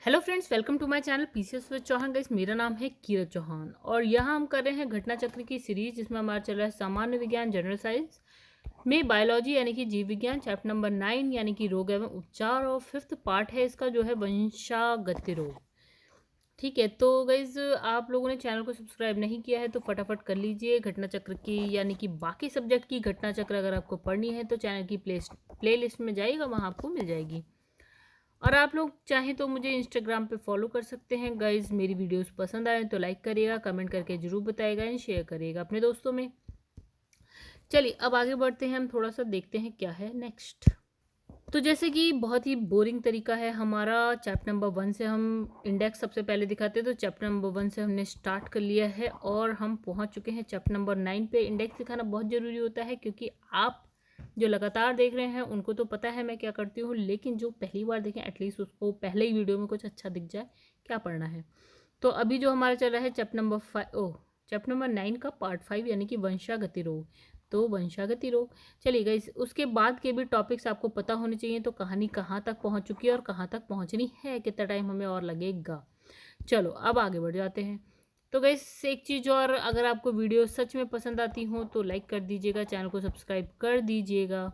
Hello friends, welcome to my channel PCS with Chauhan. Guys, मेरा नाम है कीरत चौहान और यहाँ हम कर रहे हैं घटना चक्र की सीरीज, जिसमें हमारा चल रहा है सामान्य विज्ञान जनरल साइंस में बायोलॉजी यानी कि जीव विज्ञान, चैप्टर नंबर 9 यानी कि रोग एवं उपचार, और फिफ्थ पार्ट है इसका जो है वंशागत रोग। ठीक है, तो गाइज आप लोगों ने चैनल को सब्सक्राइब नहीं किया है तो फटाफट कर लीजिए। घटना चक्र की यानी कि बाकी सब्जेक्ट की घटना चक्र अगर आपको पढ़नी है तो चैनल की प्ले लिस्ट में जाइएगा, वहाँ आपको मिल जाएगी। और आप लोग चाहें तो मुझे इंस्टाग्राम पे फॉलो कर सकते हैं। गाइज, मेरी वीडियोस पसंद आए तो लाइक करिएगा, कमेंट करके जरूर बताइएगा एंड शेयर करिएगा अपने दोस्तों में। चलिए अब आगे बढ़ते हैं, हम थोड़ा सा देखते हैं क्या है नेक्स्ट। तो जैसे कि बहुत ही बोरिंग तरीका है हमारा, चैप्टर नंबर 1 से हम इंडेक्स सबसे पहले दिखाते हैं। तो चैप्टर नंबर 1 से हमने स्टार्ट कर लिया है और हम पहुंच चुके हैं चैप्टर नंबर 9 पे। इंडेक्स दिखाना बहुत ज़रूरी होता है क्योंकि आप जो लगातार देख रहे हैं उनको तो पता है मैं क्या करती हूँ, लेकिन जो पहली बार देखें एटलीस्ट उसको पहले ही वीडियो में कुछ अच्छा दिख जाए क्या पढ़ना है। तो अभी जो हमारा चल रहा है चैप्टर नंबर 9 का पार्ट 5 यानी कि वंशागति रोग। तो वंशागति रोग, चलिए गाइस, उसके बाद के भी टॉपिक्स आपको पता होने चाहिए। तो कहानी कहाँ तक पहुँच चुकी है और कहाँ तक पहुँचनी है, कितना टाइम हमें और लगेगा। चलो अब आगे बढ़ जाते हैं। तो गाइस एक चीज़ और, अगर आपको वीडियो सच में पसंद आती हो तो लाइक कर दीजिएगा, चैनल को सब्सक्राइब कर दीजिएगा।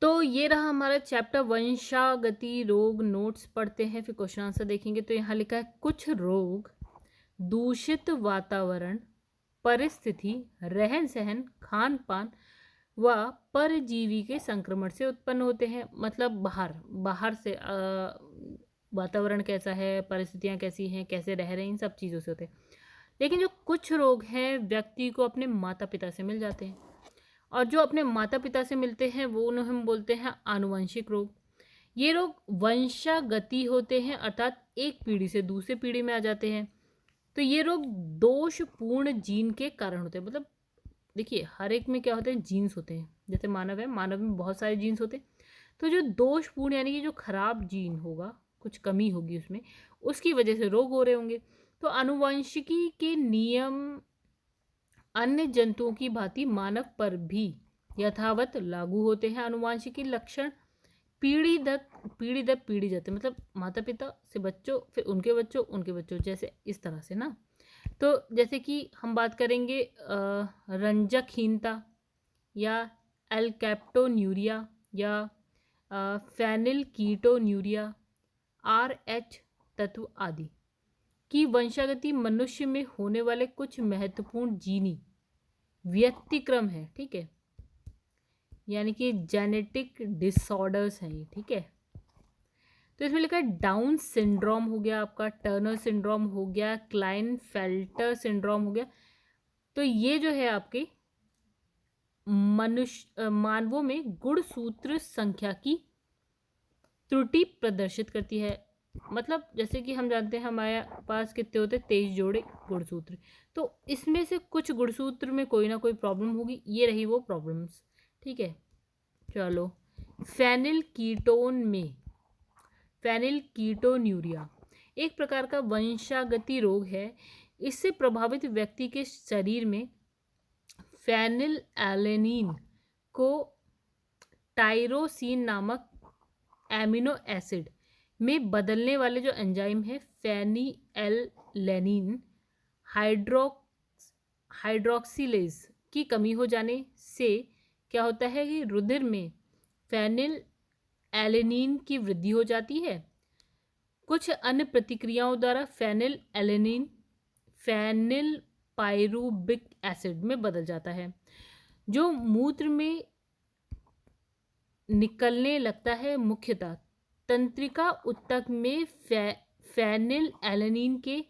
तो ये रहा हमारा चैप्टर वंशागति रोग। नोट्स पढ़ते हैं फिर क्वेश्चन आंसर देखेंगे। तो यहाँ लिखा है कुछ रोग दूषित वातावरण, परिस्थिति, रहन सहन, खान पान व परजीवी के संक्रमण से उत्पन्न होते हैं। मतलब बाहर बाहर से वातावरण कैसा है, परिस्थितियाँ कैसी हैं, कैसे रह रहे हैं, इन सब चीज़ों से होते हैं। लेकिन जो कुछ रोग हैं व्यक्ति को अपने माता पिता से मिल जाते हैं, और जो अपने माता पिता से मिलते हैं वो उन्हें हम बोलते हैं आनुवंशिक रोग। ये रोग वंशागति होते हैं, अर्थात एक पीढ़ी से दूसरी पीढ़ी में आ जाते हैं। तो ये रोग दोषपूर्ण जीन के कारण होते हैं। मतलब देखिए, हर एक में क्या होते हैं, जीन्स होते हैं। जैसे मानव है, मानव में बहुत सारे जीन्स होते हैं। तो जो दोषपूर्ण यानी कि जो खराब जीन होगा, कुछ कमी होगी उसमें, उसकी वजह से रोग हो रहे होंगे। तो आनुवंशिकी के नियम अन्य जंतुओं की भांति मानव पर भी यथावत लागू होते हैं। आनुवंशिकी लक्षण पीढ़ी दर पीढ़ी जाते हैं, मतलब माता पिता से बच्चों, फिर उनके बच्चों, जैसे इस तरह से ना। तो जैसे कि हम बात करेंगे रंजकहीनता या एल्कैप्टोन्यूरिया या फेनिल कीटोन्यूरिया, RH तत्व आदि की वंशागति मनुष्य में होने वाले कुछ महत्वपूर्ण जीनी व्यतिक्रम है। ठीक है, यानी कि जेनेटिक डिसऑर्डर्स हैं ये। ठीक है, तो इसमें लिखा है डाउन सिंड्रोम हो गया, आपका टर्नर सिंड्रोम हो गया, क्लाइनफेल्टर सिंड्रोम हो गया। तो ये जो है आपके मानवों में गुणसूत्र संख्या की त्रुटि प्रदर्शित करती है। मतलब जैसे कि हम जानते हैं हमारे पास कितने होते हैं, 23 जोड़े गुणसूत्र। तो इसमें से कुछ गुणसूत्र में कोई ना कोई प्रॉब्लम होगी, ये रही वो प्रॉब्लम्स। ठीक है, चलो। फेनिल कीटोन में फेनिल कीटोन्यूरिया एक प्रकार का वंशागति रोग है। इससे प्रभावित व्यक्ति के शरीर में फेनिल एलेनिन को टायरोसिन नामक एमिनो एसिड में बदलने वाले जो एंजाइम है फेनिएलेनिन हाइड्रोक्सिलेज की कमी हो जाने से क्या होता है कि रुधिर में फेनिल एलेनिन की वृद्धि हो जाती है। कुछ अन्य प्रतिक्रियाओं द्वारा फेनिल एलेनिन फेनिल पायरूबिक एसिड में बदल जाता है, जो मूत्र में निकलने लगता है। मुख्यतः तंत्रिका ऊतक में फेनिल एलेनिन के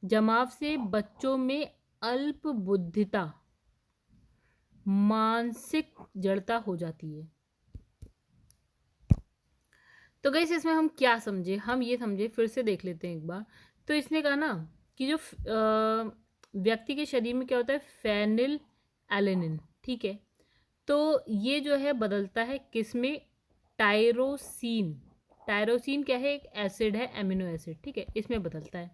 जमाव से बच्चों में अल्पबुद्धिता, मानसिक जड़ता हो जाती है। तो गाइस इसमें हम क्या समझे, हम ये समझे, फिर से देख लेते हैं एक बार। तो इसने कहा ना कि जो व्यक्ति के शरीर में क्या होता है, फेनिल एलेनिन। ठीक है, तो ये जो है बदलता है किस में, टायरोसिन। टायरोसिन क्या है, एक एसिड है, एमिनो एसिड। ठीक है, इसमें बदलता है।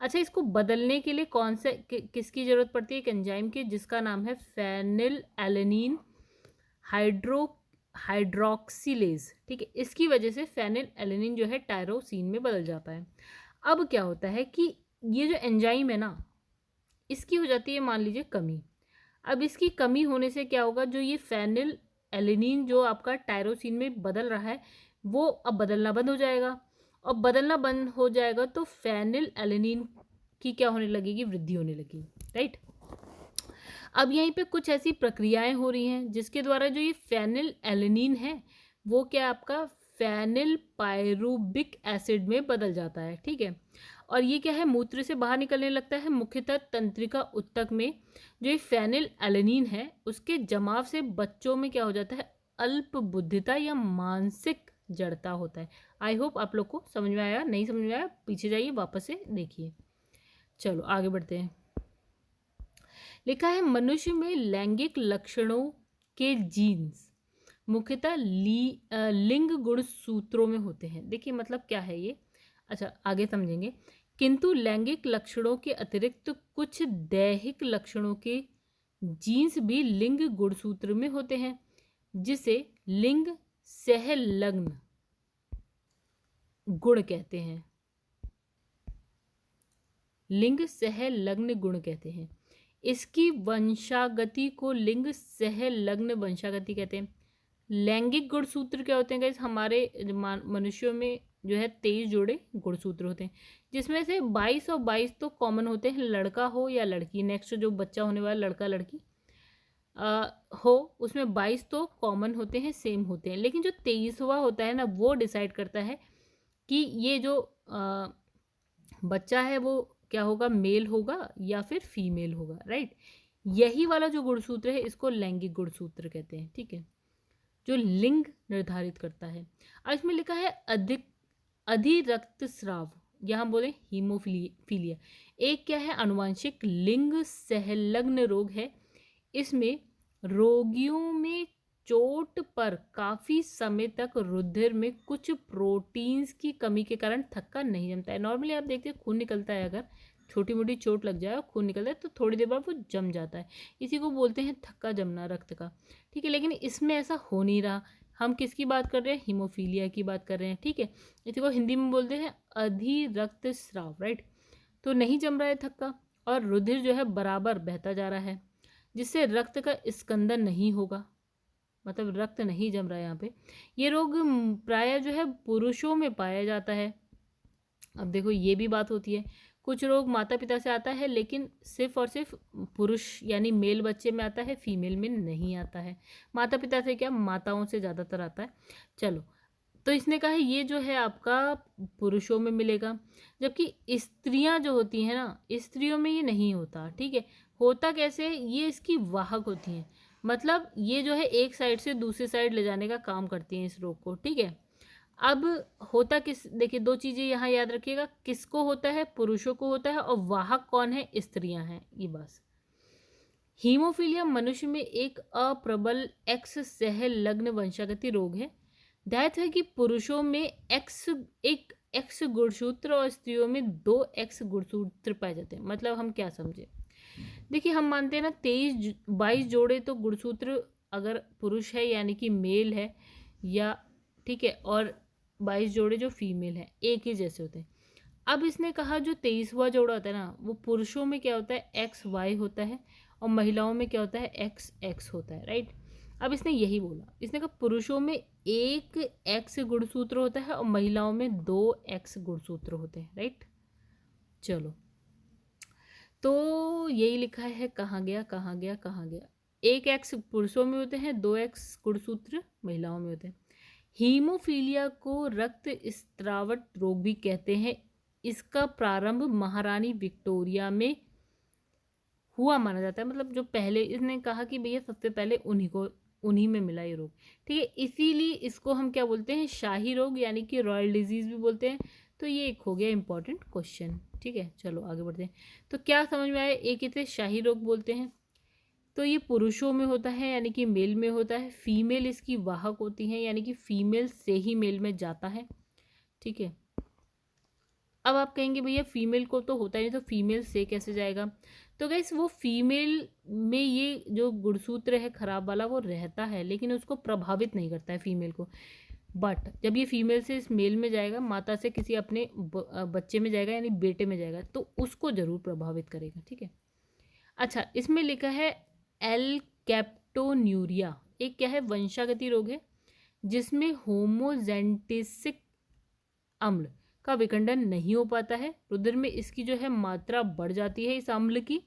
अच्छा, इसको बदलने के लिए कौन से किसकी ज़रूरत पड़ती है, एक एंजाइम की, जिसका नाम है फेनिल एलेनिन हाइड्रोक्सिलेज, ठीक है, इसकी वजह से फेनिल एलेनिन जो है टायरोसिन में बदल जाता है। अब क्या होता है कि ये जो एंजाइम है ना, इसकी हो जाती है मान लीजिए कमी। अब इसकी कमी होने से क्या होगा, जो ये फेनिल एलेनिन जो आपका टायरोसिन में बदल रहा है वो अब बदलना बंद हो जाएगा, और बदलना बंद हो जाएगा तो फेनिल एलेनिन की क्या होने लगेगी, वृद्धि होने लगेगी, राइट। अब यहीं पे कुछ ऐसी प्रक्रियाएं हो रही हैं जिसके द्वारा जो ये फेनिल एलेनिन है वो क्या आपका फेनिल पायरुबिक एसिड में बदल जाता है, ठीक है। और ये क्या है, मूत्र से बाहर निकलने लगता है, मुख्यतः तंत्रिका ऊतक में। जो ये फेनिल एलेनिन है उसके जमाव से बच्चों में क्या हो जाता है, अल्प बुद्धिता या मानसिक जड़ता होता है। आई होप आप लोग को समझ में आया, नहीं समझ में आया पीछे जाइए वापस से देखिए। चलो आगे बढ़ते हैं। लिखा है मनुष्य में लैंगिक लक्षणों के जीन्स मुख्यतः लिंग गुण सूत्रों में होते हैं। देखिए मतलब क्या है ये, अच्छा आगे समझेंगे। किंतु लैंगिक लक्षणों के अतिरिक्त कुछ दैहिक लक्षणों के जीन्स भी लिंग गुणसूत्र में होते हैं, जिसे लिंग सहलग्न गुण कहते हैं। लिंग सहलग्न गुण कहते हैं। इसकी वंशागति को लिंग सहलग्न वंशागति कहते हैं। लैंगिक गुणसूत्र क्या होते हैं गाइस, हमारे मनुष्यों में जो है 23 जोड़े गुणसूत्र होते हैं, जिसमें से 22 और 22 तो कॉमन होते हैं, लड़का हो या लड़की, नेक्स्ट जो बच्चा होने वाला लड़का लड़की हो उसमें 22 तो कॉमन होते हैं, सेम होते हैं। लेकिन जो 23वां होता है ना वो डिसाइड करता है कि ये जो बच्चा है वो क्या होगा, मेल होगा या फिर फीमेल होगा, राइट। यही वाला जो गुणसूत्र है इसको लैंगिक गुणसूत्र कहते हैं, ठीक है, जो लिंग निर्धारित करता है। और इसमें लिखा है अधिरक्तस्राव, यहाँ बोले हीमोफीलिया, एक क्या है, आनुवांशिक लिंग सहलग्न रोग है। इसमें रोगियों में चोट पर काफ़ी समय तक रुधिर में कुछ प्रोटीन्स की कमी के कारण थक्का नहीं जमता है। नॉर्मली आप देखते हैं खून निकलता है, अगर छोटी मोटी चोट लग जाए और खून निकलता है तो थोड़ी देर बाद वो जम जाता है, इसी को बोलते हैं थक्का जमना रक्त का, ठीक है। लेकिन इसमें ऐसा हो नहीं रहा। हम किसकी बात कर रहे हैं, हीमोफीलिया की बात कर रहे हैं, ठीक है। इसी को हिंदी में बोलते हैं अधिरक्तस्राव, राइट। तो नहीं जम रहा है थक्का और रुधिर जो है बराबर बहता जा रहा है, जिससे रक्त का स्कंदन नहीं होगा, मतलब रक्त नहीं जम रहा है यहाँ पे। ये रोग प्रायः जो है पुरुषों में पाया जाता है। अब देखो ये भी बात होती है, कुछ रोग माता पिता से आता है लेकिन सिर्फ और सिर्फ पुरुष यानी मेल बच्चे में आता है, फीमेल में नहीं आता है। माता पिता से क्या, माताओं से ज़्यादातर आता है। चलो, तो इसने कहा है ये जो है आपका पुरुषों में मिलेगा, जबकि स्त्रियां जो होती हैं ना, स्त्रियों में ये नहीं होता, ठीक है। होता कैसे है, ये इसकी वाहक होती हैं, मतलब ये जो है एक साइड से दूसरी साइड ले जाने का काम करती हैं इस रोग को, ठीक है। अब होता किस, देखिए दो चीज़ें यहाँ याद रखिएगा, किसको होता है, पुरुषों को होता है, और वाहक कौन है, स्त्रियां हैं, ये बस। हीमोफीलिया मनुष्य में एक अप्रबल एक्स सहलग्न वंशागति रोग है। दैत है कि पुरुषों में एक एक्स गुणसूत्र और स्त्रियों में 2 एक्स गुणसूत्र पाए जाते हैं। मतलब हम क्या समझे, देखिए हम मानते हैं ना 22 जोड़े तो गुणसूत्र अगर पुरुष है यानी कि मेल है, या ठीक है, और 22 जोड़े जो फीमेल है एक ही जैसे होते हैं। अब इसने कहा जो 23वां जोड़ा होता है ना वो पुरुषों में क्या होता है, एक्स वाई होता है, और महिलाओं में क्या होता है, एक्स एक्स होता है, राइट। अब इसने यही बोला, इसने कहा पुरुषों में 1 एक्स गुणसूत्र होता है और महिलाओं में 2 एक्स गुणसूत्र होते हैं, राइट। चलो, तो यही लिखा है, कहाँ गया कहाँ गया कहाँ गया, 1 एक्स पुरुषों में होते हैं, 2 एक्स गुणसूत्र महिलाओं में होते हैं। हीमोफीलिया को रक्त स्त्रावट रोग भी कहते हैं। इसका प्रारंभ महारानी विक्टोरिया में हुआ माना जाता है, मतलब जो पहले, इसने कहा कि भैया सबसे पहले उन्हीं में मिला ये रोग, ठीक है। इसीलिए इसको हम क्या बोलते हैं, शाही रोग यानी कि रॉयल डिजीज भी बोलते हैं। तो ये एक हो गया इंपॉर्टेंट क्वेश्चन, ठीक है। चलो आगे बढ़ते हैं। तो क्या समझ में आया, एक इसे शाही रोग बोलते हैं, तो ये पुरुषों में होता है यानी कि मेल में होता है। फीमेल इसकी वाहक होती हैं यानी कि फीमेल से ही मेल में जाता है, ठीक है। अब आप कहेंगे भैया फीमेल को तो होता ही नहीं, तो फीमेल से कैसे जाएगा, तो गाइस वो फीमेल में ये जो गुणसूत्र है खराब वाला वो रहता है, लेकिन उसको प्रभावित नहीं करता है फीमेल को। बट जब ये फीमेल से इस मेल में जाएगा, माता से किसी अपने बच्चे में जाएगा यानी बेटे में जाएगा, तो उसको जरूर प्रभावित करेगा। ठीक है। अच्छा, इसमें लिखा है एल कैप्टोन्यूरिया, एक क्या है, वंशागति रोग है जिसमें होमोजेंटिसिक अम्ल का विखंडन नहीं हो पाता है। रुधिर में इसकी जो है मात्रा बढ़ जाती है इस अम्ल की,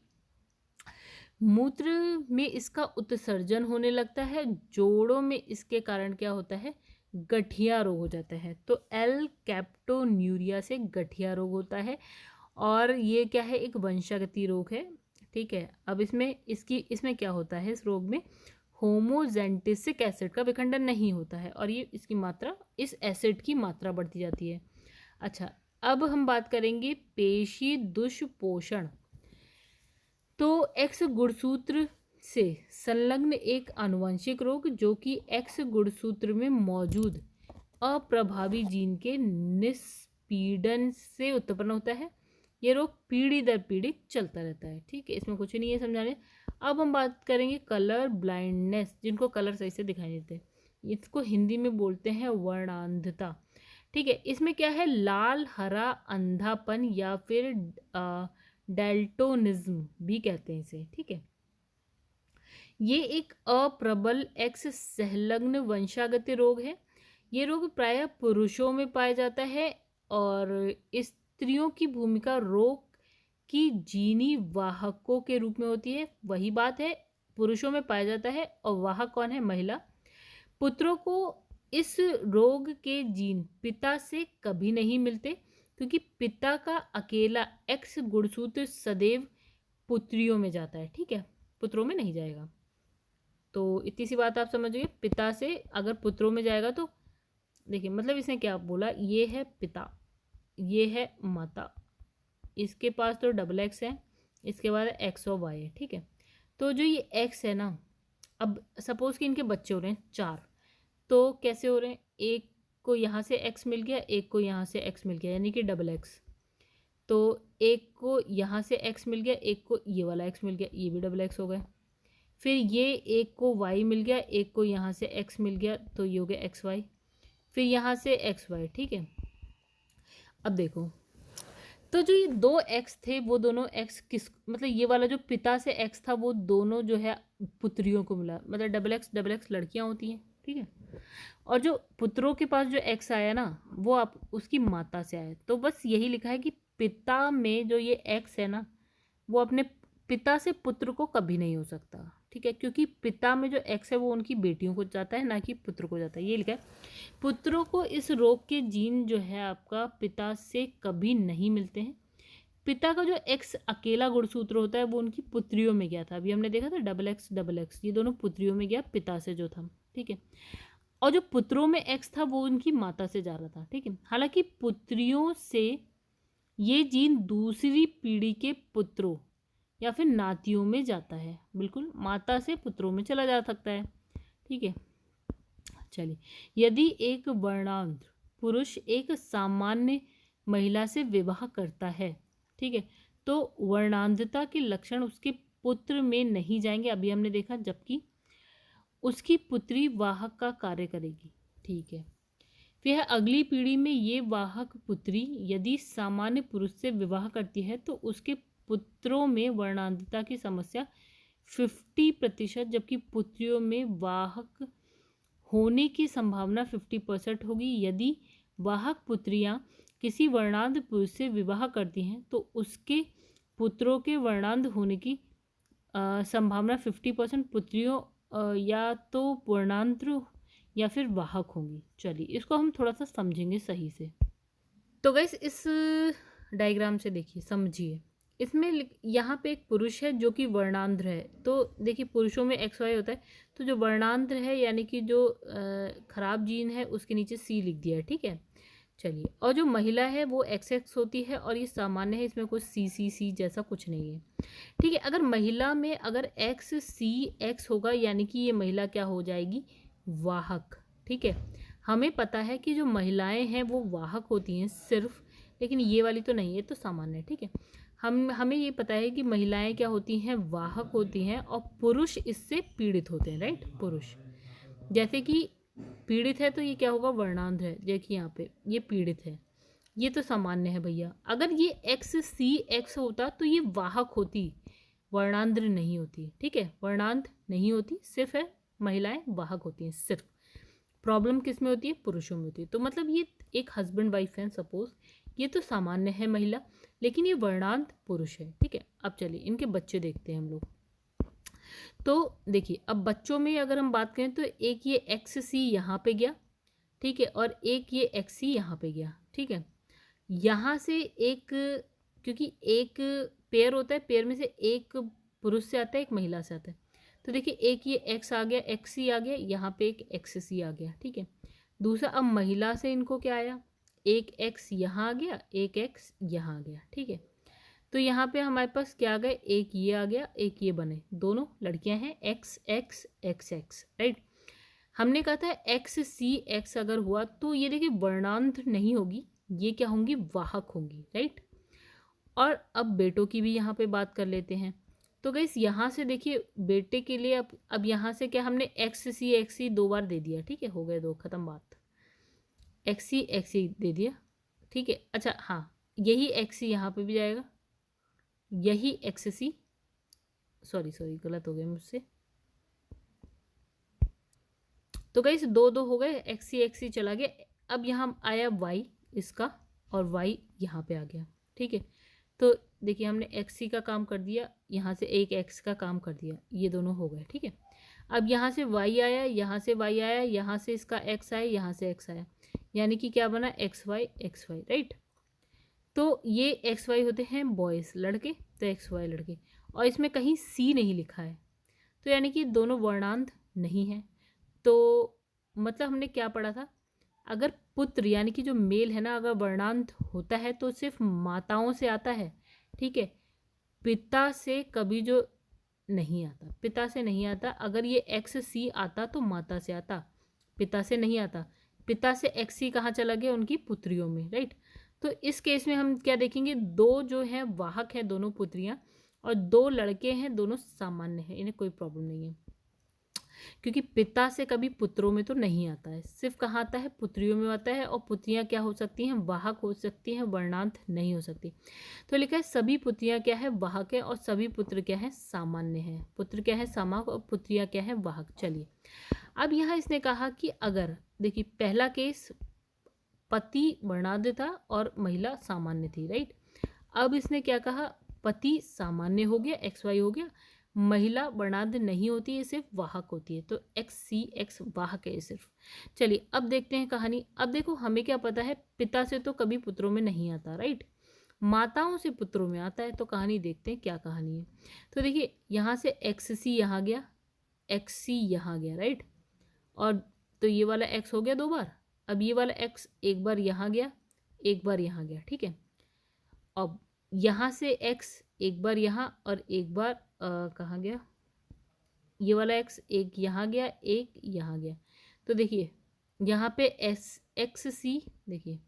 मूत्र में इसका उत्सर्जन होने लगता है, जोड़ों में इसके कारण क्या होता है, गठिया रोग हो जाता है। तो एल कैप्टोन्यूरिया से गठिया रोग होता है और ये क्या है, एक वंशागति रोग है। ठीक है। अब इसमें क्या होता है, इस रोग में होमोजेंटिसिक एसिड का विखंडन नहीं होता है और ये इसकी मात्रा, इस एसिड की मात्रा बढ़ती जाती है। अच्छा, अब हम बात करेंगे पेशी दुष्पोषण। तो एक्स गुणसूत्र से संलग्न एक आनुवंशिक रोग जो कि एक्स गुणसूत्र में मौजूद अप्रभावी जीन के निष्पीड़न से उत्पन्न होता है। ये रोग पीढ़ी दर पीढ़ी चलता रहता है। ठीक है, इसमें कुछ नहीं है समझाने। अब हम बात करेंगे कलर ब्लाइंडनेस, जिनको कलर सही से दिखाई देते हैं, इसको हिंदी में बोलते हैं वर्णांधता। ठीक है, इसमें क्या है, लाल हरा अंधापन या फिर डेल्टोनिज्म भी कहते हैं इसे। ठीक है, ये एक अप्रबल एक्स संलग्न वंशागत रोग है। ये रोग प्रायः पुरुषों में पाया जाता है और स्त्रियों की भूमिका रोग की जीनी वाहकों के रूप में होती है। वही बात है, पुरुषों में पाया जाता है और वाहक कौन है, महिला। पुत्रों को इस रोग के जीन पिता से कभी नहीं मिलते क्योंकि पिता का अकेला एक्स गुणसूत्र सदैव पुत्रियों में जाता है। ठीक है, पुत्रों में नहीं जाएगा। तो इतनी सी बात आप समझिए, पिता से अगर पुत्रों में जाएगा तो देखिए, मतलब इसने क्या बोला, ये है पिता, ये है माता, इसके पास तो डबल एक्स है, इसके बाद एक्स और वाई है। ठीक है, तो जो ये एक्स है ना, अब सपोज कि इनके बच्चे हो रहे हैं 4, तो कैसे हो रहे हैं, एक को यहाँ से एक्स मिल गया, एक को यहाँ से एक्स मिल गया, यानी कि डबल एक्स। तो एक को यहाँ से एक्स मिल गया, एक को ये वाला एक्स मिल गया, ये भी डबल एक्स हो गए। फिर ये एक को वाई मिल गया, एक को यहाँ से एक्स मिल गया, तो ये हो गया एक्स वाई। फिर यहाँ से एक्स वाई। ठीक है, अब देखो, तो जो ये 2 एक्स थे वो दोनों एक्स किस, मतलब ये वाला जो पिता से एक्स था वो दोनों जो है पुत्रियों को मिला, मतलब डबल एक्स लड़कियां होती हैं। ठीक है, और जो पुत्रों के पास जो एक्स आया ना वो आप उसकी माता से आया। तो बस यही लिखा है कि पिता में जो ये एक्स है ना वो अपने पिता से पुत्र को कभी नहीं हो सकता। ठीक है, क्योंकि पिता में जो एक्स है वो उनकी बेटियों को जाता है, ना कि पुत्र को जाता है। ये लिखा है, पुत्रों को इस रोग के जीन जो है आपका पिता से कभी नहीं मिलते हैं। पिता का जो एक्स अकेला गुणसूत्र होता है वो उनकी पुत्रियों में गया था। अभी हमने देखा था डबल एक्स, ये दोनों पुत्रियों में गया पिता से जो था। ठीक है, और जो पुत्रों में एक्स था वो उनकी माता से जा रहा था। ठीक है, हालांकि पुत्रियों से ये जीन दूसरी पीढ़ी के पुत्रों या फिर नातियों में जाता है, बिल्कुल माता से पुत्रों में चला जा सकता है। ठीक है, चलिए, यदि एक वर्णांध पुरुष एक सामान्य महिला से विवाह करता है, ठीक है, तो वर्णांधता के लक्षण उसके पुत्र में नहीं जाएंगे, अभी हमने देखा, जबकि उसकी पुत्री वाहक का कार्य करेगी। ठीक है, फिर अगली पीढ़ी में ये वाहक पुत्री यदि सामान्य पुरुष से विवाह करती है तो उसके पुत्रों में वर्णांधता की समस्या 50%, जबकि पुत्रियों में वाहक होने की संभावना 50% होगी। यदि वाहक पुत्रियां किसी वर्णांध पुरुष से विवाह करती हैं तो उसके पुत्रों के वर्णांध होने की संभावना 50% पुत्रियों या तो वर्णांध या फिर वाहक होंगी। चलिए, इसको हम थोड़ा सा समझेंगे सही से। तो गाइस, इस डायग्राम से देखिए, समझिए, इसमें यहाँ पे एक पुरुष है जो कि वर्णांध्र है। तो देखिए, पुरुषों में एक्स वाई होता है, तो जो वर्णांध्र है यानी कि जो खराब जीन है उसके नीचे सी लिख दिया है। ठीक है, चलिए, और जो महिला है वो एक्स एक्स होती है और ये सामान्य है, इसमें कुछ सी जैसा कुछ नहीं है। ठीक है, अगर महिला में अगर एक्स सी एक्स होगा यानी कि ये महिला क्या हो जाएगी, वाहक। ठीक है, हमें पता है कि जो महिलाएं हैं वो वाहक होती हैं सिर्फ, लेकिन ये वाली तो नहीं है, तो सामान्य है। ठीक है, हमें ये पता है कि महिलाएं क्या होती हैं, वाहक होती हैं, और पुरुष इससे पीड़ित होते हैं, राइट। पुरुष जैसे कि पीड़ित है तो ये क्या होगा, वर्णांध है। देखिए यहाँ पे ये पीड़ित है, ये तो सामान्य है भैया। अगर ये एक्स सी एक्स होता तो ये वाहक होती, वर्णांध्र नहीं होती, ठीक है, वर्णांध नहीं होती, सिर्फ है महिलाएं वाहक होती हैं सिर्फ। प्रॉब्लम किस में होती है, पुरुषों में होती है। तो मतलब ये एक हस्बैंड वाइफ है सपोज, ये तो सामान्य है महिला, लेकिन ये वर्णांध पुरुष है, ठीक है। अब चलिए इनके बच्चे देखते हैं हम लोग। तो देखिए अब बच्चों में अगर हम बात करें तो एक ये एक्स सी यहाँ पे गया, ठीक है, और एक ये एक्स सी यहाँ पे गया, ठीक है। यहाँ से एक, क्योंकि एक पेयर होता है, पेयर में से एक पुरुष से आता है, एक महिला से आता है। तो देखिए एक ये एक्स आ गया, एक्स सी आ गया, यहाँ पे एक एक्स सी आ गया, ठीक है। दूसरा अब महिला से इनको क्या आया, एक एक्स यहाँ आ गया, एक एक्स यहाँ आ गया, ठीक है। तो यहाँ पे हमारे पास क्या आ गए, एक ये आ गया, एक ये बने, दोनों लड़कियां हैं, x X X x, right. हमने कहा था एक्स सी एक्स अगर हुआ तो ये देखिए वर्णांध नहीं होगी, ये क्या होंगी, वाहक होंगी, राइट। और अब बेटों की भी यहाँ पे बात कर लेते हैं। तो गाइस यहाँ से देखिए बेटे के लिए अब यहाँ से क्या, हमने एक्स सी 2 बार दे दिया, ठीक है, हो गए 2, खत्म बात। एक्स सी दे दिया, ठीक है। अच्छा हाँ, यही एक्स सी यहाँ पे भी जाएगा, यही एक्स सी, सॉरी गलत हो गया मुझसे। तो गाइस 2 हो गए, एक्स सी चला गया। अब यहाँ आया वाई इसका, और वाई यहाँ पे आ गया, ठीक है। तो देखिए हमने एक्स सी का काम कर दिया, यहाँ से एक एक्स का काम कर दिया, ये दोनों हो गए, ठीक है। अब यहाँ से वाई आया, यहाँ से वाई आया, यहाँ से इसका एक्स आया, यहाँ से एक्स आया, यानी कि क्या बना, एक्स वाई, राइट। तो ये एक्स वाई होते हैं बॉयज़, लड़के, तो एक्स वाई लड़के, और इसमें कहीं सी नहीं लिखा है, तो यानी कि दोनों वर्णांध नहीं है। तो मतलब हमने क्या पढ़ा था, अगर पुत्र यानी कि जो मेल है ना, अगर वर्णांध होता है तो सिर्फ माताओं से आता है, ठीक है, पिता से कभी जो नहीं आता, पिता से नहीं आता। अगर ये एक्स सी आता तो माता से आता, पिता से नहीं आता। पिता से एक्स सी कहाँ चला गया, उनकी पुत्रियों में, राइट। तो इस केस में हम क्या देखेंगे, 2 जो हैं वाहक हैं, दोनों पुत्रियां, और 2 लड़के हैं, दोनों सामान्य हैं, इन्हें कोई प्रॉब्लम नहीं है। क्योंकि पिता से कभी पुत्रों में तो नहीं आता है, सिर्फ कहाँ आता है, पुत्रियों में आता है। और पुत्रियां क्या हो सकती हैं, वाहक हो सकती हैं, वर्णांत नहीं हो सकती। तो लिखा है सभी पुत्रियां क्या है, वाहक है, और सभी पुत्र क्या है, सामान्य है। पुत्र क्या है, सामान्य, और पुत्रियां क्या है, वाहक। चलिए अब यहाँ इसने कहा कि अगर देखिए पहला केस पति वर्णांध था और महिला सामान्य थी, राइट। अब इसने क्या कहा, पति सामान्य हो गया, एक्स वाई हो गया, महिला वर्णांध नहीं होती है, सिर्फ वाहक होती है, तो एक्स सी एक्स वाहक है सिर्फ। चलिए अब देखते हैं कहानी। अब देखो हमें क्या पता है, पिता से तो कभी पुत्रों में नहीं आता, राइट, माताओं से पुत्रों में आता है। तो कहानी देखते हैं क्या कहानी है। तो देखिए यहाँ से एक्स सी यहाँ गया, एक्स सी यहाँ गया, राइट, और तो ये वाला एक्स हो गया 2 बार। अब ये वाला एक्स एक बार यहाँ गया, एक बार यहाँ गया, ठीक है। अब यहाँ से एक्स एक बार यहाँ और एक बार कहाँ गया, ये वाला एक्स एक यहाँ गया, एक यहाँ गया। तो देखिए यहाँ पे एक्स सी, देखिए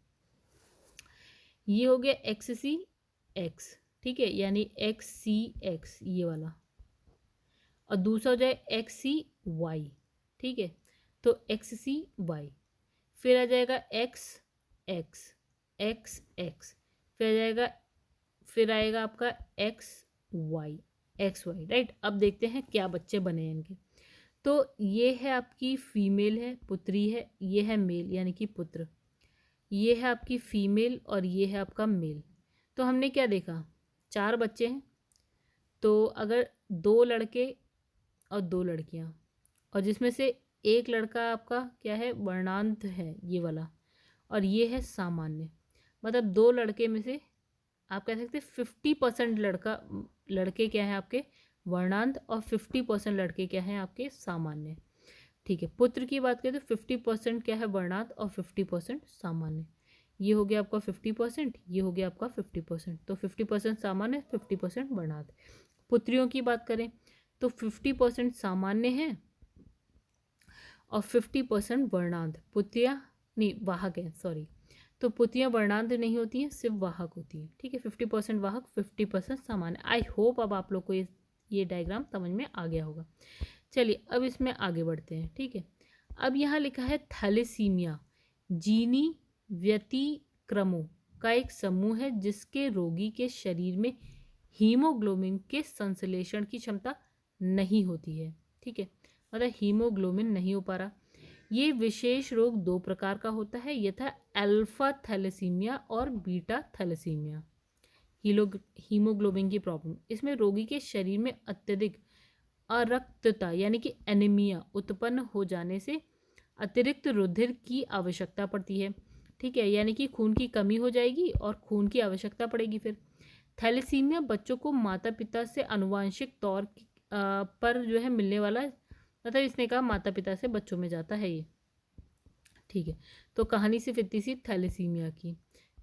ये हो गया एक्स सी एक्स, ठीक है, यानी एक्स सी एक्स ये वाला, और दूसरा हो जाए एक्स सी वाई, ठीक है, तो एक्स सी वाई। फिर आ जाएगा एक्स एक्स एक्स एक्स, फिर आ जाएगा, फिर आएगा आपका एक्स वाई, राइट। अब देखते हैं क्या बच्चे बने हैं इनके। तो ये है आपकी फीमेल है, पुत्री है, ये है मेल यानी कि पुत्र, ये है आपकी फीमेल, और ये है आपका मेल। तो हमने क्या देखा, 4 बच्चे हैं। तो अगर 2 लड़के और 2 लड़कियां, और जिसमें से एक लड़का आपका क्या है, वर्णांत है ये वाला, और ये है सामान्य, मतलब 2 लड़के में से आप कह सकते हैं 50% लड़के क्या हैं आपके वर्णांत, और 50% लड़के क्या हैं आपके सामान्य, ठीक है। पुत्र की बात करें तो 50% क्या है वर्णांत और 50% सामान्य। ये हो गया आपका 50%, ये हो गया आपका 50%, तो 50% सामान्य, 50% वर्णांत। पुत्रियों की बात करें तो 50% सामान्य है और 50% वर्णांत। पुत्रियाँ नहीं, वाहक हैं, सॉरी, तो पुतियाँ वर्णांत नहीं होती हैं, सिर्फ वाहक होती हैं। ठीक है, 50% वाहक 50% सामान्य। आई होप अब आप लोग को ये डायग्राम समझ में आ गया होगा। चलिए अब इसमें आगे बढ़ते हैं। ठीक है, अब यहाँ लिखा है थैलेसीमिया जीनी व्यतिक्रमों का एक समूह है जिसके रोगी के शरीर में हीमोग्लोबिन के संश्लेषण की क्षमता नहीं होती है। ठीक है, मतलब हीमोग्लोबिन नहीं हो पा रहा। ये विशेष रोग दो प्रकार का होता है, यथा अल्फा थैलेसीमिया और बीटा थैलेसीमिया। हीमोग्लोबिन की प्रॉब्लम, इसमें रोगी के शरीर में अत्यधिक अरक्तता यानी कि एनीमिया उत्पन्न हो जाने से अतिरिक्त रुधिर की आवश्यकता पड़ती है। ठीक है, यानी कि खून की कमी हो जाएगी और खून की आवश्यकता पड़ेगी। फिर थैलेसीमिया बच्चों को माता पिता से आनुवांशिक तौर पर जो है मिलने वाला, मतलब इसने कहा माता पिता से बच्चों में जाता है ये। ठीक है, तो कहानी सिर्फ इतनी सी थैलेसीमिया की।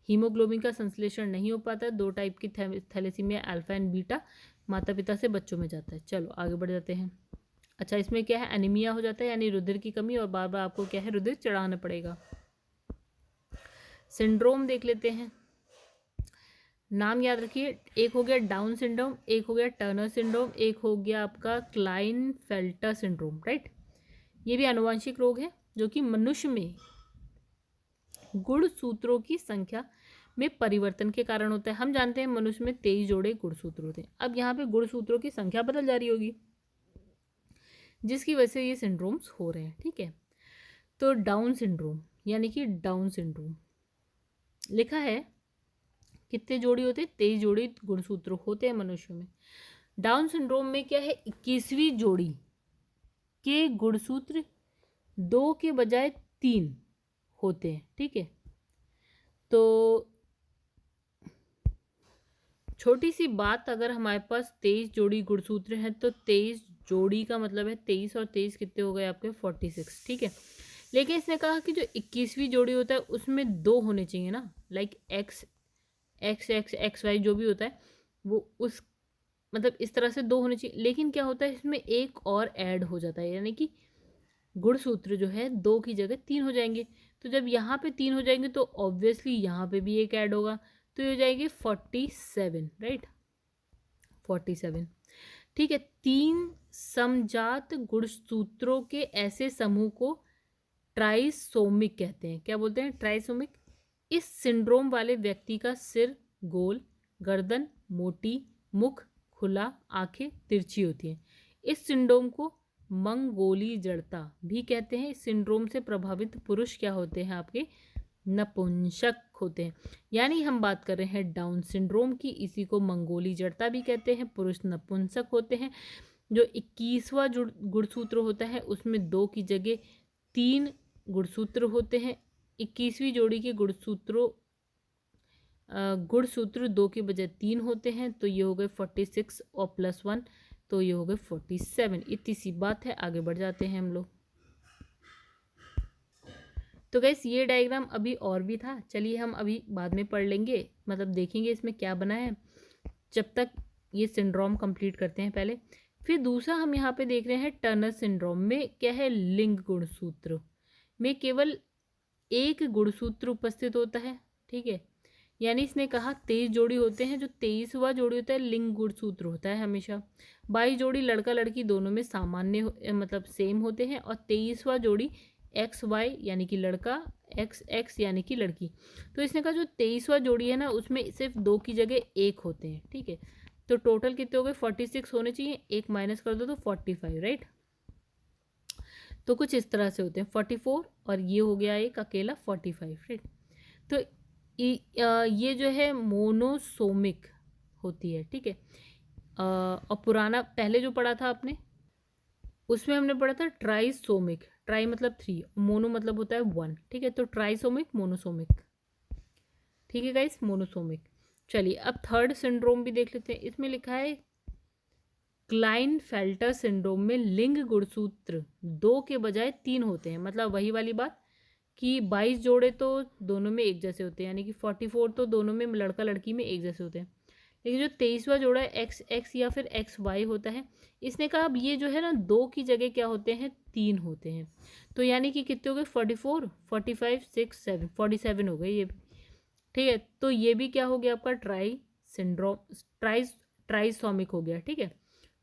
हीमोग्लोबिन का संश्लेषण नहीं हो पाता। दो टाइप की थैलेसीमिया, अल्फा एंड बीटा, माता पिता से बच्चों में जाता है। चलो आगे बढ़ जाते हैं। अच्छा, इसमें क्या है, एनीमिया हो जाता है यानी रुधिर की कमी, और बार बार आपको क्या है, रुधिर चढ़ाना पड़ेगा। सिंड्रोम देख लेते हैं, नाम याद रखिए। एक हो गया डाउन सिंड्रोम, एक हो गया टर्नर सिंड्रोम, एक हो गया आपका क्लाइनफेल्टर सिंड्रोम। राइट, ये भी आनुवांशिक रोग है जो कि मनुष्य में गुणसूत्रों की संख्या में परिवर्तन के कारण होता है। हम जानते हैं मनुष्य में 23 जोड़े गुणसूत्र होते हैं। अब यहाँ पे गुणसूत्रों की संख्या बदल जा रही होगी, जिसकी वजह से ये सिंड्रोम्स हो रहे हैं। ठीक है, तो डाउन सिंड्रोम यानी कि डाउन सिंड्रोम लिखा है कितने जोड़ी होते हैं, 23 जोड़ी गुणसूत्र होते हैं मनुष्य में। डाउन सिंड्रोम में क्या है, 21वीं जोड़ी के गुणसूत्र 2 के बजाय 3 होते हैं। ठीक है, तो छोटी सी बात, अगर हमारे पास 23 जोड़ी गुणसूत्र हैं तो 23 जोड़ी का मतलब है 23 और 23 कितने हो गए आपके, 46। ठीक है, लेकिन इसने कहा कि जो 21वीं जोड़ी होता है उसमें 2 होने चाहिए ना, like X X X X Y जो भी होता है वो उस मतलब इस तरह से 2 होने चाहिए। लेकिन क्या होता है, इसमें एक और ऐड हो जाता है, यानी कि गुणसूत्र जो है 2 की जगह 3 हो जाएंगे। तो जब यहाँ पे 3 हो जाएंगे तो ऑब्वियसली यहाँ पे भी एक ऐड होगा, तो ये हो जाएगी 47। राइट, 47। ठीक है, 3 समजात गुणसूत्रों के ऐसे समूह को ट्राइसोमिक कहते हैं। क्या बोलते हैं, ट्राइसोमिक। इस सिंड्रोम वाले व्यक्ति का सिर गोल, गर्दन मोटी, मुख खुला, आंखें तिरछी होती हैं। इस सिंड्रोम को मंगोली जड़ता भी कहते हैं। इस सिंड्रोम से प्रभावित पुरुष क्या होते हैं, आपके नपुंसक होते हैं। यानी हम बात कर रहे हैं डाउन सिंड्रोम की, इसी को मंगोली जड़ता भी कहते हैं। पुरुष नपुंसक होते हैं। जो 21वां गुणसूत्र होता है उसमें 2 की जगह 3 गुणसूत्र होते हैं। 21वीं जोड़ी के गुणसूत्र 2 के बजाय 3 होते हैं, तो ये हो गए 46 और +1, तो ये हो गए 47। इतनी सी बात है, आगे बढ़ जाते हैं हम लोग। तो गैस ये डायग्राम अभी और भी था, चलिए हम अभी बाद में पढ़ लेंगे, मतलब देखेंगे इसमें क्या बना है। जब तक ये सिंड्रोम कंप्लीट करते हैं पहले। फिर दूसरा हम यहाँ पे देख रहे हैं टर्नर सिंड्रोम में क्या है, लिंग गुणसूत्र में केवल एक गुणसूत्र उपस्थित होता है। ठीक है, यानी इसने कहा 23 जोड़ी होते हैं, जो 23वां जोड़ी होता है लिंग गुणसूत्र होता है हमेशा। 22 जोड़ी लड़का लड़की दोनों में सामान्य मतलब सेम होते हैं, और 23वां जोड़ी एक्स वाई यानी कि लड़का, एक्स एक्स यानी कि लड़की। तो इसने कहा जो 23वां जोड़ी है ना उसमें सिर्फ 2 की जगह 1 होते हैं। ठीक है, तो टोटल कितने हो गए, 46 होने चाहिए, 1 माइनस कर दो तो 45। राइट, तो कुछ इस तरह से होते हैं 44, और ये हो गया एक अकेला 45। राइट, तो ये जो है मोनोसोमिक होती है। ठीक है, और पुराना पहले जो पढ़ा था आपने उसमें हमने पढ़ा था ट्राइसोमिक। ट्राई मतलब 3, मोनो मतलब होता है 1। ठीक है, तो ट्राइसोमिक, मोनोसोमिक। ठीक है गाइस, मोनोसोमिक। चलिए अब थर्ड सिंड्रोम भी देख लेते हैं। इसमें लिखा है क्लाइनफेल्टर सिंड्रोम में लिंग गुणसूत्र 2 के बजाय 3 होते हैं। मतलब वही वाली बात कि 22 जोड़े तो दोनों में एक जैसे होते हैं, यानी कि 44 तो दोनों में लड़का लड़की में एक जैसे होते हैं। लेकिन जो 23वां जोड़ा है एक्स एक्स या फिर एक्स वाई होता है, इसने कहा अब ये जो है ना 2 की जगह क्या होते हैं, 3 होते हैं। तो यानी कि कितने हो गए 44, 45, 6, 7, 47 हो गए ये भी। ठीक है, तो ये भी क्या हो गया आपका ट्राई सिंड्रोम, ट्राइसोमिक हो गया। ठीक है,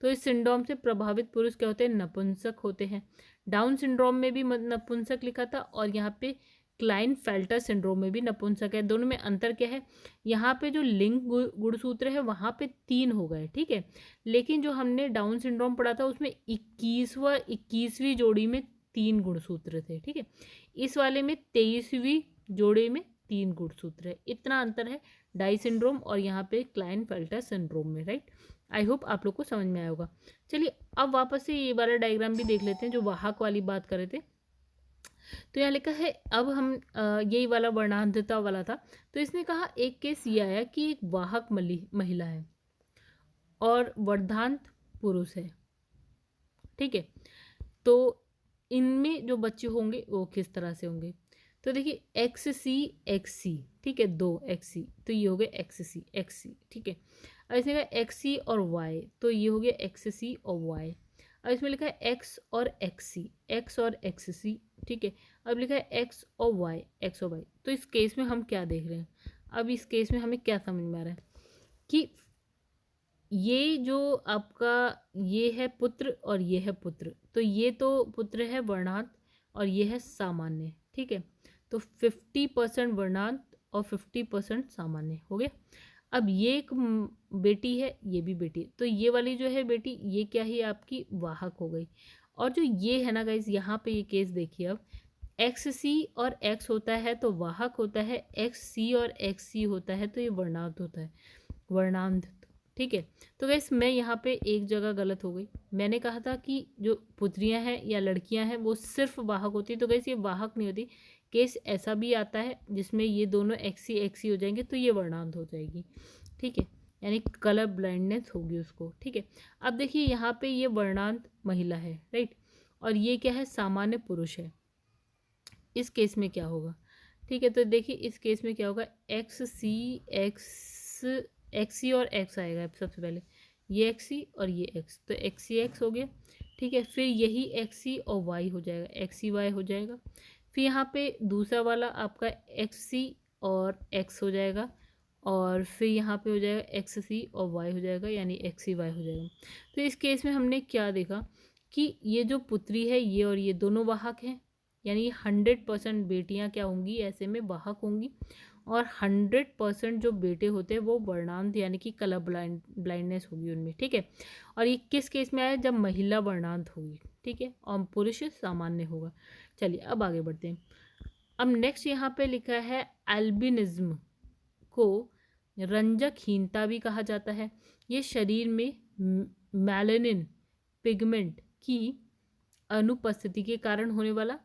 तो इस सिंड्रोम से प्रभावित पुरुष क्या होते हैं, नपुंसक होते हैं। डाउन सिंड्रोम में भी नपुंसक लिखा था, और यहाँ पे क्लाइनफेल्टर सिंड्रोम में भी नपुंसक है। दोनों में अंतर क्या है, यहाँ पे जो लिंग गुणसूत्र है वहाँ पे 3 हो गए। ठीक है, लेकिन जो हमने डाउन सिंड्रोम पढ़ा था उसमें 21वीं जोड़ी में 3 गुणसूत्र थे। ठीक है, इस वाले में 23वीं जोड़े में 3 गुणसूत्र है। इतना अंतर है डाई सिंड्रोम और यहाँ पे क्लाइनफेल्टर सिंड्रोम में। राइट, आई होप आप लोग को समझ में आया होगा। चलिए अब वापस से ये वाला डायग्राम भी देख लेते हैं जो वाहक वाली बात कर रहे थे। तो यहाँ लिखा है, अब हम यही वाला वर्णांधता वाला था। तो इसने कहा एक केस ये आया कि एक वाहक महिला है और वर्धांत पुरुष है। ठीक है, तो इनमें जो बच्चे होंगे वो किस तरह से होंगे, तो देखिए XC, ठीक है, 2 XC, तो ये हो गया XC। ठीक है, अब इसने कहा XC और Y, तो ये हो गया XC और Y। अब इसमें लिखा है X और XC। ठीक है, अब लिखा है X और Y। तो इस केस में हम क्या देख रहे हैं, अब इस केस में हमें क्या समझ में आ रहा है कि ये जो आपका ये है पुत्र और ये है पुत्र, तो ये तो पुत्र है वर्णांत और ये है सामान्य। ठीक है, तो 50% वर्णांत और 50% सामान्य हो गया। अब ये एक बेटी है, ये भी बेटी है, तो ये वाली जो है बेटी ये क्या है आपकी वाहक हो गई। और जो ये है ना गाइस, यहाँ पे ये केस देखिए, अब XC और X होता है तो वाहक होता है, XC और XC होता है तो ये वर्णांत होता है, वर्णांत। ठीक है, तो गैस मैं यहाँ पे एक जगह गलत हो गई। मैंने कहा था कि जो पुत्रियाँ हैं या लड़कियाँ हैं वो सिर्फ वाहक होती, तो गैस ये वाहक नहीं होती। केस ऐसा भी आता है जिसमें ये दोनों XC हो जाएंगे तो ये वर्णांत हो जाएगी। ठीक है, यानी कलर ब्लाइंडनेस होगी उसको। ठीक है, अब देखिए यहाँ पे ये वर्णांत महिला है, राइट, और ये क्या है, सामान्य पुरुष है। इस केस में क्या होगा, ठीक है, तो देखिए इस केस में क्या होगा, XC और X आएगा सबसे पहले, ये XC और ये X, तो XC हो गया। ठीक है, फिर यही XC और Y हो जाएगा, XCY हो जाएगा। फिर यहाँ पे दूसरा वाला आपका XC और X हो जाएगा, और फिर यहाँ पे हो जाएगा XC और Y हो जाएगा, यानी XCY हो जाएगा। तो इस केस में हमने क्या देखा कि ये जो पुत्री है ये और ये दोनों वाहक हैं, यानी 100% बेटियाँ क्या होंगी ऐसे में वाहक होंगी, और 100% जो बेटे होते हैं वो वर्णांत यानी कि कलर ब्लाइंडनेस होगी उनमें। ठीक है, और ये किस केस में आया, जब महिला वर्णांत होगी। ठीक है, और पुरुष सामान्य होगा। चलिए अब आगे बढ़ते हैं। अब नेक्स्ट यहाँ पे लिखा है एल्बिनिज्म को रंजकहीनता भी कहा जाता है। ये शरीर में मेलानिन पिगमेंट की अनुपस्थिति के कारण होने वाला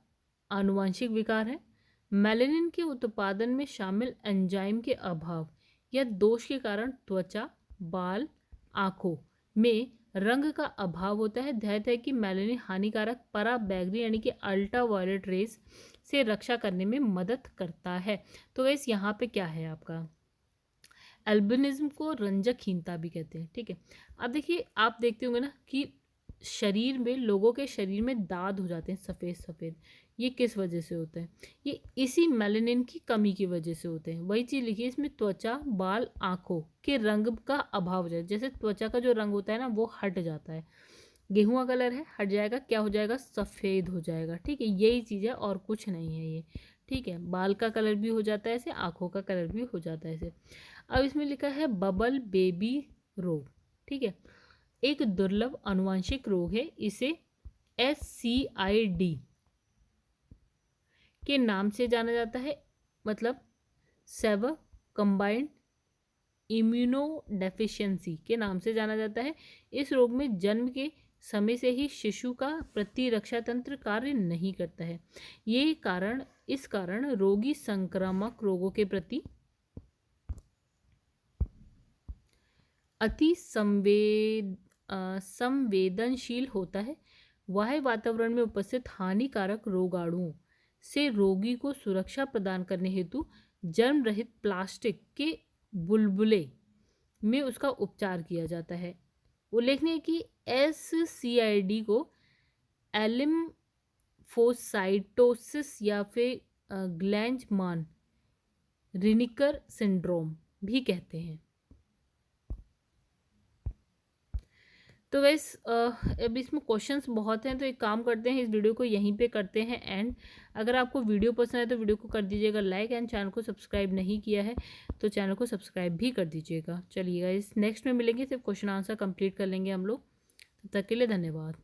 आनुवंशिक विकार है। मेलानिन के उत्पादन में शामिल एंजाइम के अभाव या दोष के कारण त्वचा, बाल, आँखों में रंग का अभाव होता है। ध्यान है कि मेलानिन हानिकारक पराबैंगनी यानी कि अल्ट्रावायलेट रेस से रक्षा करने में मदद करता है। तो इस यहाँ पे क्या है आपका, एल्बिनिज्म को रंजकहीनता भी कहते हैं। ठीक है, अब देखिए आप देखते होंगे ना कि शरीर में, लोगों के शरीर में दाग हो जाते हैं सफ़ेद सफ़ेद, ये किस वजह से होता है, ये इसी मेलानिन की कमी की वजह से होते हैं। वही चीज़ लिखिए इसमें, त्वचा, बाल, आँखों के रंग का अभाव हो जाए, जैसे त्वचा का जो रंग होता है ना वो हट जाता है, गेहुआ कलर है, हट जाएगा, क्या हो जाएगा, सफ़ेद हो जाएगा। ठीक है, यही चीज़ है और कुछ नहीं है ये। ठीक है, बाल का कलर भी हो जाता है ऐसे, आँखों का कलर भी हो जाता है ऐसे। अब इसमें लिखा है बबल बेबी रोग। ठीक है, एक दुर्लभ आनुवंशिक रोग है, इसे SCID के नाम से जाना जाता है, मतलब सेवर कंबाइंड इम्यूनोडेफिशिएंसी के नाम से जाना जाता है। इस रोग में जन्म के समय से ही शिशु का प्रतिरक्षा तंत्र कार्य नहीं करता है। इस कारण रोगी संक्रामक रोगों के प्रति अति संवेदनशील होता है। वह वातावरण में उपस्थित हानिकारक रोगाणुओं से रोगी को सुरक्षा प्रदान करने हेतु जर्म रहित प्लास्टिक के बुलबुले में उसका उपचार किया जाता है। उल्लेखनीय है कि SCID को लिम्फोसाइटोसिस या फिर ग्लैंजमान रिनिकर सिंड्रोम भी कहते हैं। तो वैस अब इसमें क्वेश्चंस बहुत हैं, तो एक काम करते हैं, इस वीडियो को यहीं पे करते हैं एंड। अगर आपको वीडियो पसंद है तो वीडियो को कर दीजिएगा लाइक, एंड चैनल को सब्सक्राइब नहीं किया है तो चैनल को सब्सक्राइब भी कर दीजिएगा। चलिएगा, इस नेक्स्ट में मिलेंगे, सिर्फ क्वेश्चन आंसर कंप्लीट कर लेंगे हम लोग। तब तक के लिए धन्यवाद।